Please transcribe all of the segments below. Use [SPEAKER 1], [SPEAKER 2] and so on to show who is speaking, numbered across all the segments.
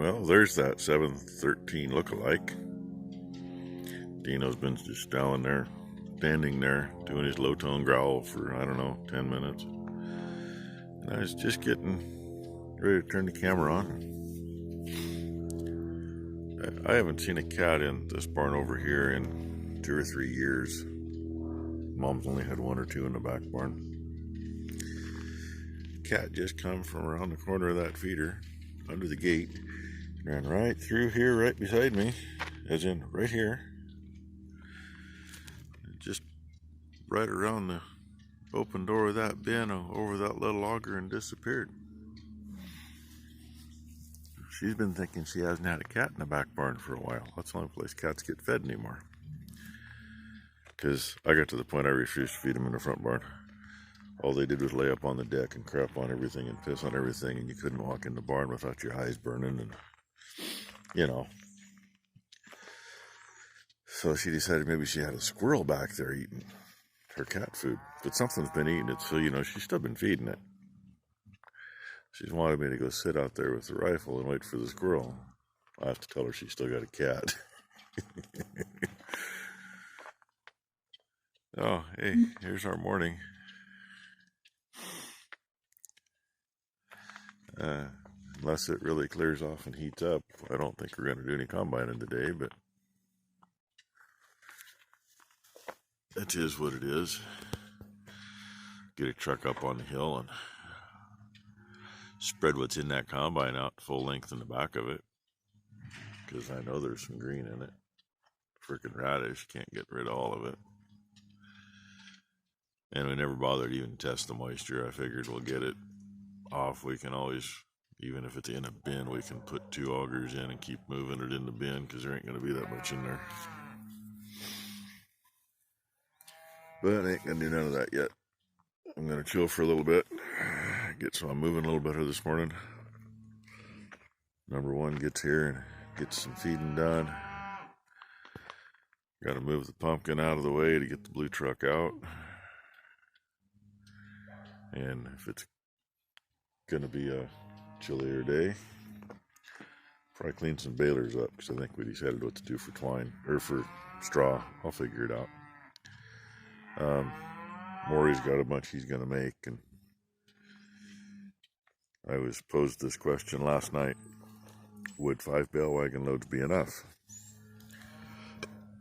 [SPEAKER 1] Well, there's that 713 lookalike. Dino's been just down there, standing there, doing his low-tone growl for, I don't know, 10 minutes. And I was just getting ready to turn the camera on. I haven't seen a cat in this barn over here in 2 or 3 years. Mom's only had 1 or 2 in the back barn. Cat just come from around the corner of that feeder, under the gate, ran right through here, right beside me, as in right here, just right around the open door of that bin over that little auger and disappeared. She's been thinking she hasn't had a cat in the back barn for a while. That's the only place cats get fed anymore. Because I got to the point I refused to feed them in the front barn. All they did was lay up on the deck and crap on everything and piss on everything, and you couldn't walk in the barn without your eyes burning, and you know. So she decided maybe she had a squirrel back there eating her cat food, but something's been eating it, so she's still been feeding it. She's wanted me to go sit out there with the rifle and wait for the squirrel. I have to tell her she's still got a cat. Oh, hey, here's our morning. Unless it really clears off and heats up, I don't think we're going to do any combining today, but it is what it is. Get a truck up on the hill and spread what's in that combine out full length in the back of it, because I know there's some green in it. Freaking radish, can't get rid of all of it. And we never bothered to even test the moisture. I figured we'll get it off. We can always, even if it's in a bin, we can put 2 augers in and keep moving it in the bin, because there ain't going to be that much in there. But I ain't going to do none of that yet. I'm going to chill for a little bit, I'm moving a little better this morning. Number 1 gets here and gets some feeding done. Got to move the pumpkin out of the way to get the blue truck out. And if it's going to be a chillier day, probably clean some balers up, because I think we decided what to do for twine, or for straw. I'll figure it out. Maury's got a bunch he's going to make, and I was posed this question last night: would 5 bale wagon loads be enough?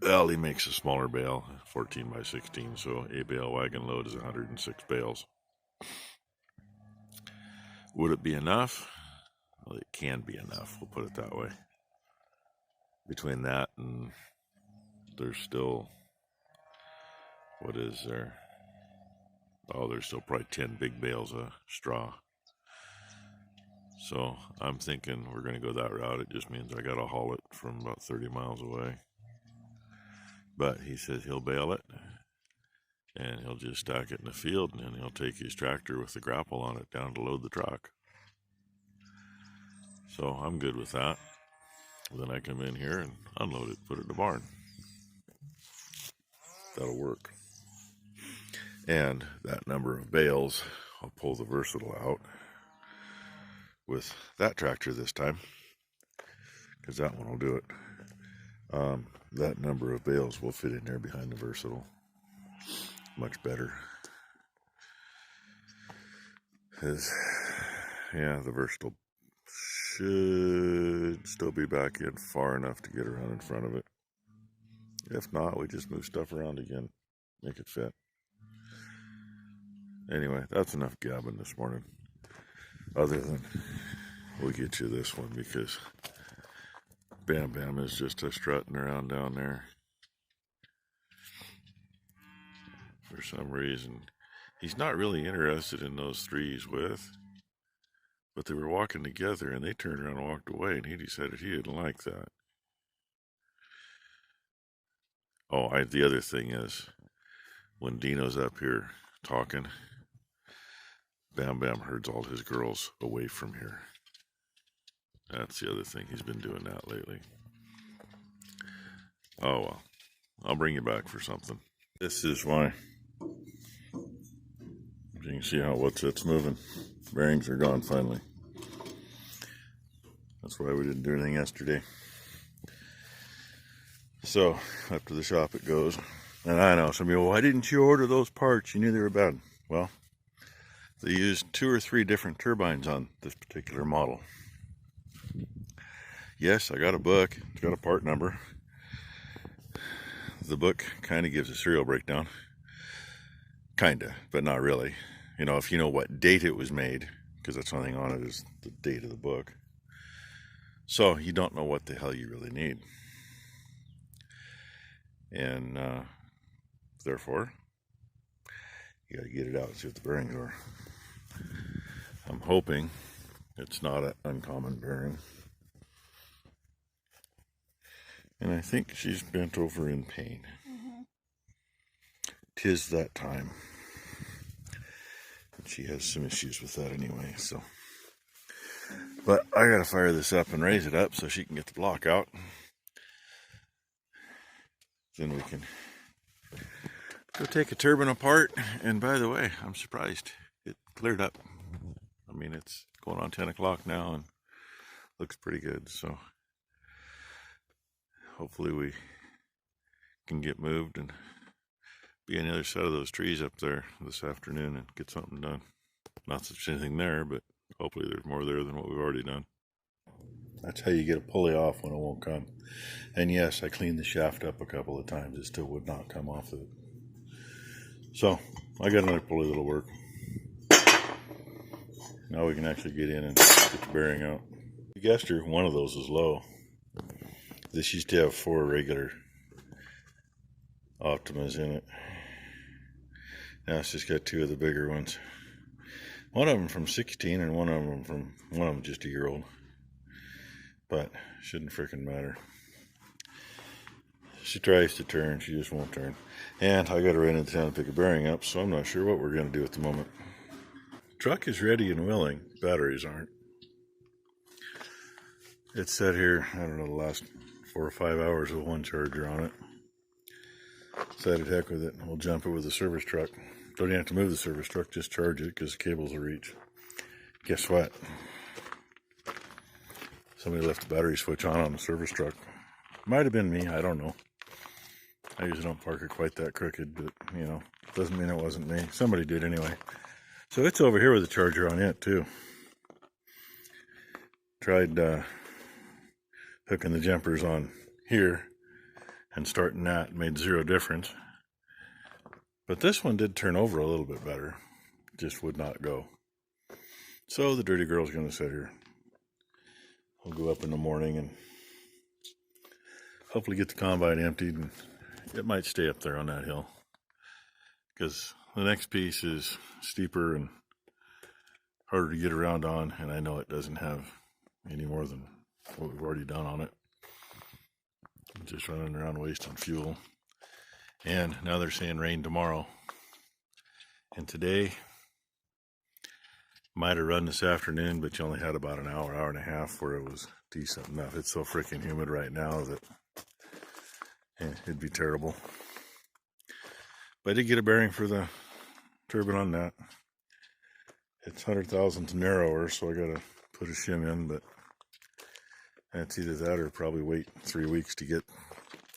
[SPEAKER 1] Well, he makes a smaller bale, 14 by 16, so a bale wagon load is 106 bales. Would it be enough? Well, it can be enough, we'll put it that way. Between that and there's still, what is there? Oh, there's still probably 10 big bales of straw. So I'm thinking we're going to go that route. It just means I got to haul it from about 30 miles away. But he says he'll bale it, and he'll just stack it in the field, and then he'll take his tractor with the grapple on it down to load the truck. So I'm good with that. Then I come in here and unload it, put it in the barn. That'll work. And that number of bales, I'll pull the Versatile out with that tractor this time, because that one will do it. That number of bales will fit in there behind the Versatile much better. The Versatile should still be back in far enough to get around in front of it. If not, we just move stuff around again, make it fit. Anyway, that's enough gabbing this morning. Other than we'll get you this one, because Bam Bam is just strutting around down there. For some reason, he's not really interested in those 3 he's with. But they were walking together, and they turned around and walked away, and he decided he didn't like that. Oh, the other thing is, when Dino's up here talking, Bam Bam herds all his girls away from here. That's the other thing. He's been doing that lately. Oh, well. I'll bring you back for something. This is why. You can see how it's moving. Bearings are gone finally. That's why we didn't do anything yesterday. So, up to the shop it goes. And I know some people, why didn't you order those parts? You knew they were bad. Well, they used 2 or 3 different turbines on this particular model. Yes, I got a book. It's got a part number. The book kind of gives a serial breakdown. Kinda, but not really. You know, if you know what date it was made, because that's one thing on it is the date of the book. So you don't know what the hell you really need. And therefore, you got to get it out and see what the bearings are. I'm hoping it's not an uncommon bearing. And I think she's bent over in pain. Mm-hmm. 'Tis that time. And she has some issues with that anyway, so. But I gotta fire this up and raise it up so she can get the block out. Then we can go take a turbine apart. And by the way, I'm surprised it cleared up. I mean, it's going on 10 o'clock now and looks pretty good, so. Hopefully we can get moved and be on the other side of those trees up there this afternoon and get something done. Not that there's anything there, but hopefully there's more there than what we've already done. That's how you get a pulley off when it won't come. And yes, I cleaned the shaft up a couple of times. It still would not come off of it. So I got another pulley that'll work. Now we can actually get in and get the bearing out. You guessed her, one of those is low. This used to have 4 regular Optimas in it. Now it's just got 2 of the bigger ones. One of them from 16 and one of them just a year old. But shouldn't frickin' matter. She tries to turn, she just won't turn. And I got to run into town to pick a bearing up, so I'm not sure what we're going to do at the moment. Truck is ready and willing. Batteries aren't. It's sat here, I don't know, the last 4 or 5 hours with one charger on it. Decided heck with it. We'll jump it with the service truck. Don't even have to move the service truck, just charge it because the cables will reach. Guess what? Somebody left the battery switch on the service truck. Might have been me, I don't know. I usually don't park it quite that crooked, but you know, doesn't mean it wasn't me. Somebody did anyway. So it's over here with the charger on it too. Tried hooking the jumpers on here and starting that, made 0 difference. But this one did turn over a little bit better. Just would not go. So the dirty girl's going to sit here. We'll go up in the morning and hopefully get the combine emptied, and it might stay up there on that hill. Because the next piece is steeper and harder to get around on, and I know it doesn't have any more than what we've already done on it. I'm just running around wasting fuel. And now they're saying rain tomorrow. And today might have run this afternoon, but you only had about an hour, hour and a half where it was decent enough. It's so freaking humid right now that it'd be terrible. But I did get a bearing for the turbine on that. It's 100 thousandths narrower, so I gotta put a shim in, but that's either that or probably wait 3 weeks to get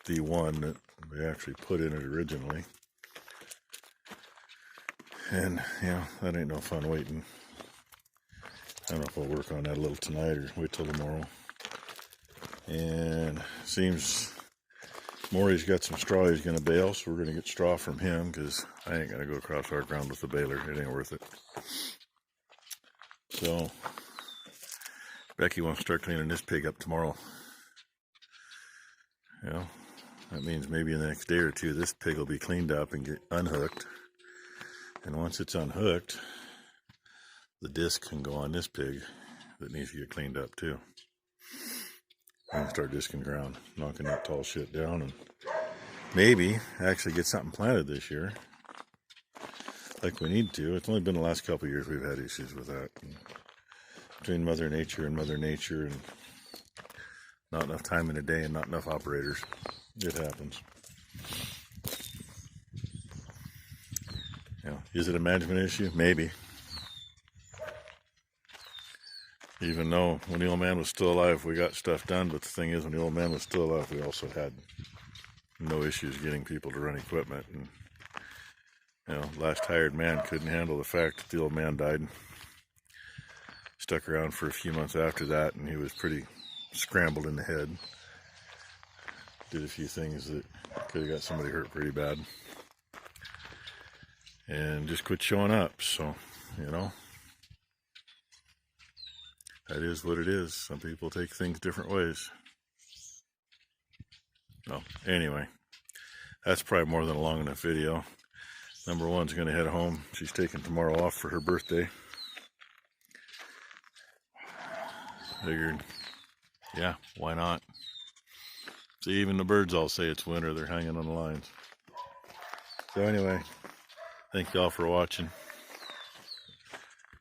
[SPEAKER 1] the one that we actually put in it originally. And, yeah, that ain't no fun waiting. I don't know if I'll work on that a little tonight or wait till tomorrow. And seems Maury's got some straw he's going to bale, so we're going to get straw from him because I ain't going to go across our ground with the baler. It ain't worth it. So Becky wants to start cleaning this pig up tomorrow. You know, that means maybe in the next day or two this pig will be cleaned up and get unhooked. And once it's unhooked, the disc can go on this pig that needs to get cleaned up too. And start discing ground, knocking that tall shit down, and maybe actually get something planted this year like we need to. It's only been the last couple of years we've had issues with that. And between Mother Nature and not enough time in a day and not enough operators, it happens. You know, is it a management issue? Maybe. Even though when the old man was still alive, we got stuff done. But the thing is, when the old man was still alive, we also had no issues getting people to run equipment. And, you know, last hired man couldn't handle the fact that the old man died. Stuck around for a few months after that, and he was pretty scrambled in the head. Did a few things that could have got somebody hurt pretty bad. And just quit showing up. So, you know, that is what it is. Some people take things different ways. Oh, anyway, that's probably more than a long enough video. Number one's going to head home. She's taking tomorrow off for her birthday. Figured, yeah, why not? See, even the birds all say it's winter. They're hanging on the lines. So anyway, thank y'all for watching.